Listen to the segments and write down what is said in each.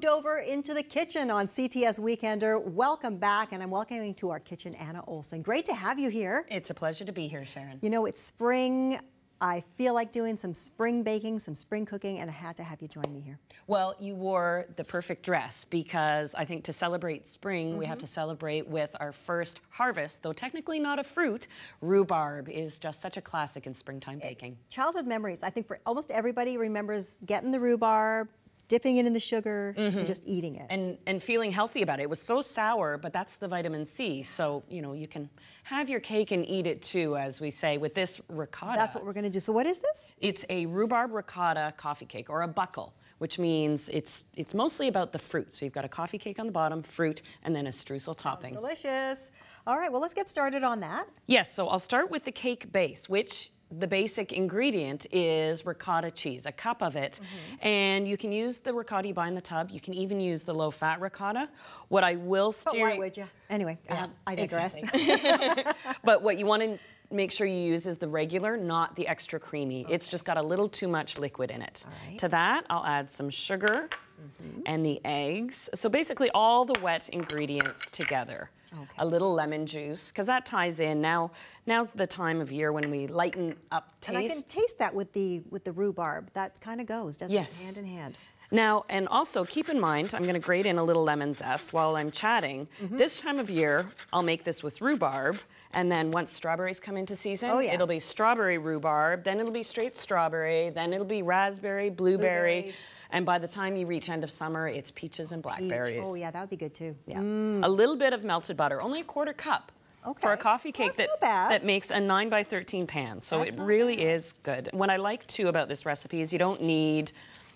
moved over into the kitchen on CTS Weekender. Welcome back, and I'm welcoming to our kitchen Anna Olson. Great to have you here. It's a pleasure to be here, Sharon. You know, it's spring. I feel like doing some spring baking, some spring cooking, and I had to have you join me here. Well, you wore the perfect dress because I think to celebrate spring, we have to celebrate with our first harvest, though technically not a fruit. Rhubarb is just such a classic in springtime baking. Childhood memories. I think for almost everybody remembers getting the rhubarb, dipping it in the sugar, and just eating it. And feeling healthy about it. It was so sour, but that's the vitamin C. So, you know, you can have your cake and eat it too, as we say, with this ricotta. That's what we're going to do. So what is this? It's a rhubarb ricotta coffee cake, or a buckle, which means it's mostly about the fruit. So you've got a coffee cake on the bottom, fruit, and then a streusel topping. Delicious. All right, well, let's get started on that. Yes, so I'll start with the cake base, which the basic ingredient is ricotta cheese, a cup of it. And you can use the ricotta you buy in the tub. You can even use the low-fat ricotta. What I will steer... But why would you? Anyway, I digress. Exactly. But what you want to make sure you use is the regular, not the extra creamy. It's just got a little too much liquid in it. Right. To that, I'll add some sugar and the eggs. So basically all the wet ingredients together. Okay. A little lemon juice, because that ties in. Now's the time of year when we lighten up taste. And I can taste that with the rhubarb. That kind of goes, doesn't it? Hand in hand. Now, and also keep in mind, I'm going to grate in a little lemon zest while I'm chatting. This time of year, I'll make this with rhubarb, and then once strawberries come into season, it'll be strawberry rhubarb, then it'll be straight strawberry, then it'll be raspberry, blueberry. And by the time you reach end of summer, it's peaches and blackberries. Oh yeah, that would be good too. Yeah. A little bit of melted butter, only a quarter cup. For a coffee cake that makes a 9 by 13 pan. So it really is good. What I like too about this recipe is you don't need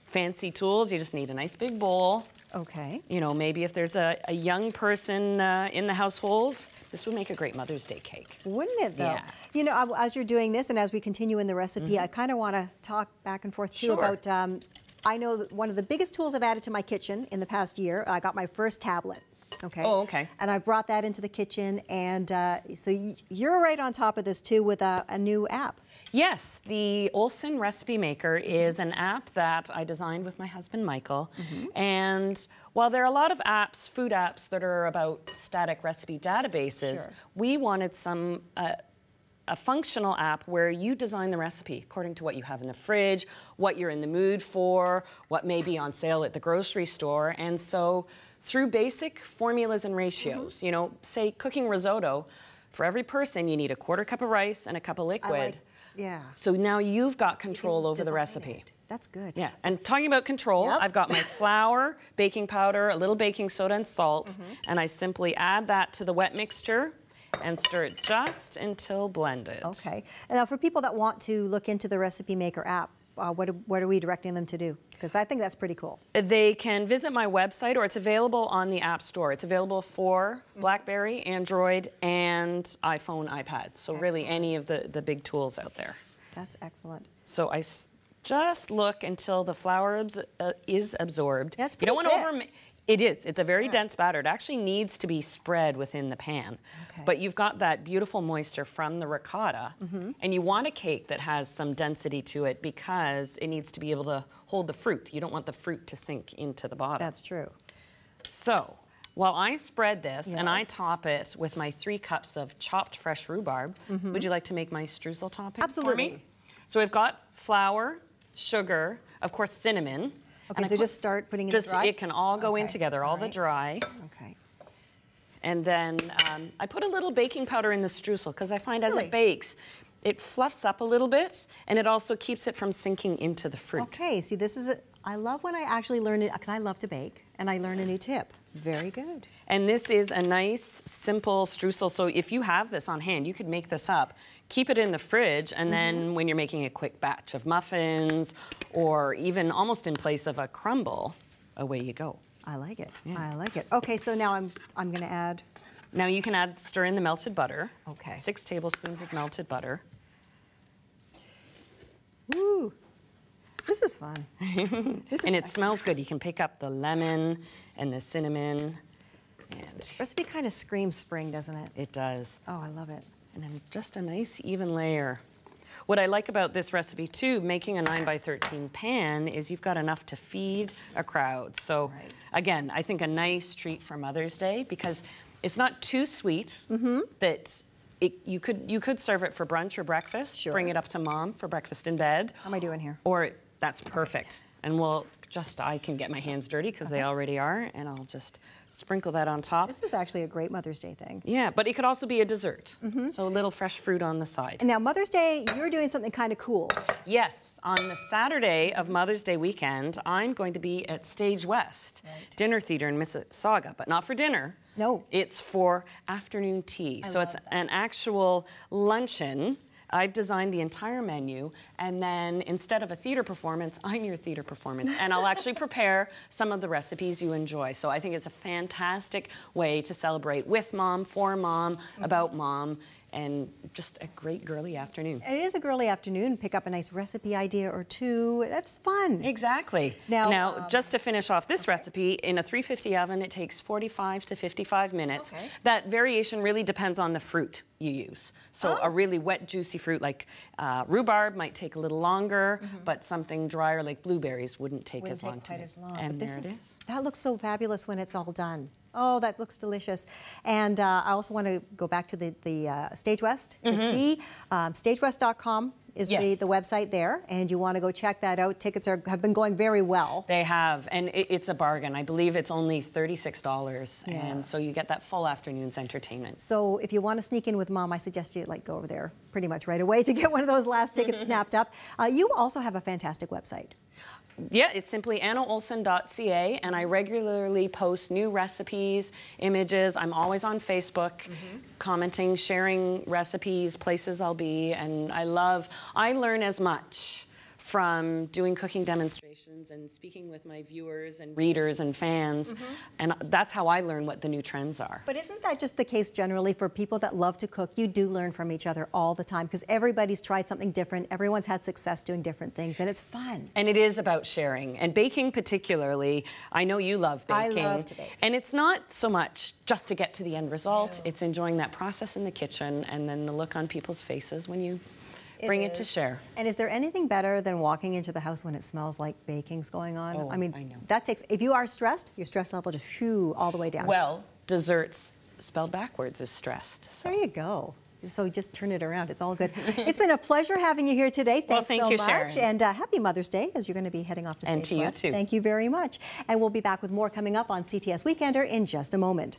fancy tools. You just need a nice big bowl. Okay. You know, maybe if there's a young person in the household, this would make a great Mother's Day cake. Wouldn't it, though? Yeah. You know, as you're doing this and as we continue in the recipe, I kind of want to talk back and forth, too, about... I know that one of the biggest tools I've added to my kitchen in the past year, I got my first tablet. Okay. Oh, okay. And I brought that into the kitchen, and so you're right on top of this, too, with a new app. Yes, the Olson Recipe Maker is an app that I designed with my husband, Michael. And while there are a lot of apps, food apps, that are about static recipe databases, we wanted some a functional app where you design the recipe according to what you have in the fridge, what you're in the mood for, what may be on sale at the grocery store. And so through basic formulas and ratios, you know, say cooking risotto, for every person you need a quarter cup of rice and a cup of liquid. So now you've got control over the recipe. That's good. Yeah, and talking about control, I've got my flour, baking powder, a little baking soda and salt, and I simply add that to the wet mixture and stir it just until blended. Okay. And now for people that want to look into the Recipe Maker app, what are we directing them to do? Because I think that's pretty cool. They can visit my website, or it's available on the App Store. It's available for BlackBerry, Android, and iPhone, iPad. So really any of the big tools out there. That's excellent. So I just look until the flour is absorbed. That's pretty You don't want to It is. It's a very dense batter. It actually needs to be spread within the pan. But you've got that beautiful moisture from the ricotta, and you want a cake that has some density to it because it needs to be able to hold the fruit. You don't want the fruit to sink into the bottom. That's true. So while I spread this and I top it with my 3 cups of chopped fresh rhubarb, would you like to make my streusel topping for me? So we've got flour, sugar, of course cinnamon. Okay, so just start putting it in dry? It can all go in together, all the dry. Okay. And then I put a little baking powder in the streusel because I find as it bakes, it fluffs up a little bit and it also keeps it from sinking into the fruit. Okay, see this is, I love when I actually learn it, because I love to bake, and I learn a new tip. Very good. And this is a nice, simple streusel. So if you have this on hand, you could make this up. Keep it in the fridge, and then when you're making a quick batch of muffins, or even almost in place of a crumble, away you go. I like it. I like it. Okay, so now I'm going to add... Now you can stir in the melted butter. Okay. 6 tablespoons of melted butter. Woo! This is fun. And it smells good. You can pick up the lemon and the cinnamon. And this recipe kind of screams spring, doesn't it? It does. Oh, I love it. And then just a nice even layer. what I like about this recipe too, making a 9 by 13 pan, is you've got enough to feed a crowd. So again, I think a nice treat for Mother's Day, because it's not too sweet that you could serve it for brunch or breakfast. Sure. Bring it up to Mom for breakfast in bed. How am I doing here? Or that's perfect. And I can get my hands dirty because they already are, and I'll just sprinkle that on top. This is actually a great Mother's Day thing. Yeah, but it could also be a dessert. So a little fresh fruit on the side. And now Mother's Day, you're doing something kind of cool. Yes, on the Saturday of Mother's Day weekend, I'm going to be at Stage West Dinner Theatre in Mississauga, but not for dinner. No. It's for afternoon tea. So it's an actual luncheon. I've designed the entire menu, and then instead of a theater performance, I'm your theater performance, and I'll actually prepare some of the recipes you enjoy. So I think it's a fantastic way to celebrate with Mom, for Mom, about Mom, and just a great girly afternoon. It is a girly afternoon. Pick up a nice recipe idea or two. That's fun. Exactly. Now just to finish off this recipe, in a 350 oven, it takes 45 to 55 minutes. That variation really depends on the fruit you use. So a really wet, juicy fruit like rhubarb might take a little longer, but something drier like blueberries wouldn't take as long to make. And there it is. That looks so fabulous when it's all done. Oh, that looks delicious. And I also want to go back to the Stage West, the tea. StageWest.com is the website there, and you want to go check that out. Tickets have been going very well. They have, and it's a bargain. I believe it's only $36, and so you get that full afternoon's entertainment. So if you want to sneak in with Mom, I suggest you go over there pretty much right away to get one of those last tickets snapped up. You also have a fantastic website. Yeah, it's simply annaolson.ca, and I regularly post new recipes, images. I'm always on Facebook, commenting, sharing recipes, places I'll be, and I learn as much from doing cooking demonstrations and speaking with my viewers and readers and fans, and that's how I learn what the new trends are. But isn't that just the case generally for people that love to cook? You do learn from each other all the time because everybody's tried something different. Everyone's had success doing different things, and it's fun. And it is about sharing, and baking particularly. I know you love baking. I love to bake. And it's not so much just to get to the end result. It's enjoying that process in the kitchen and then the look on people's faces when you bring it to share. And is there anything better than walking into the house when it smells like baking's going on? Oh, I mean, I know. that takes, if you are stressed, your stress level just shoo all the way down. Well, desserts spelled backwards is stressed. So. There you go. So just turn it around. It's all good. It's been a pleasure having you here today. Thanks thank so you, much. Sharon. And happy Mother's Day as you're going to be heading off to Stage West. And to you too. Thank you very much. And we'll be back with more coming up on CTS Weekender in just a moment.